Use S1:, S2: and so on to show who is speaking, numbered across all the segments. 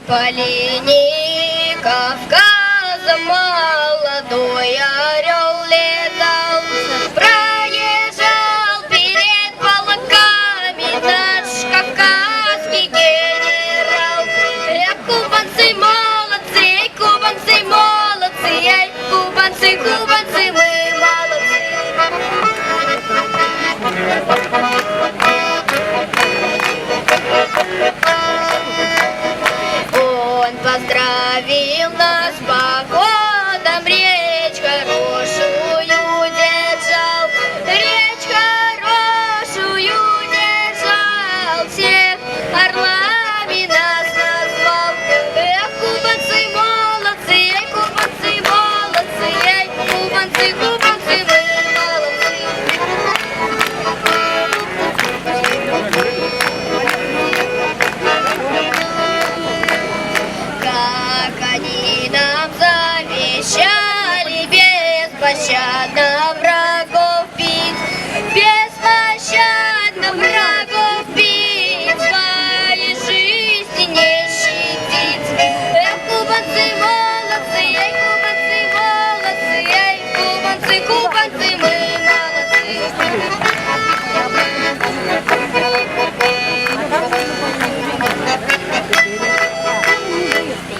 S1: По линии Кавказа молодой орел летал, проезжал перед полками наш кавказский генерал. Кубанцы молодцы, кубанцы молодцы, кубанцы, кубанцы, мы молодцы. Он поздравил нас с погодом, речь хорошую держал, речь хорошую держал, всех орлами нас назвал. Кубанцы молодцы, кубанцы молодцы, кубанцы, кубанцы, мы молодцы. Как они нам завещали беспощадно врагов бить, беспощадно врагов бить, своей жизни не щадить. Кубанцы молодцы, кубанцы молодцы, кубанцы, кубанцы, мы молодцы.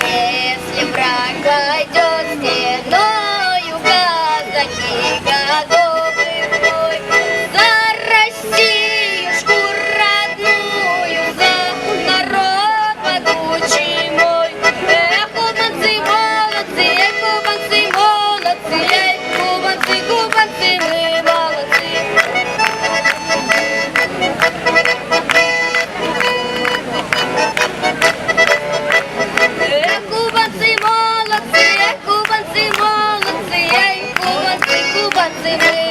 S1: Если враг пойдет стеною, казаки готовы в бой за Россиюшку родную, за народ могучий мой. Кубанцы молодцы, кубанцы молодцы, кубанцы, кубанцы, мы молодцы. Кубанцы молодцы, кубанцы молодцы, кубанцы, кубанцы, мы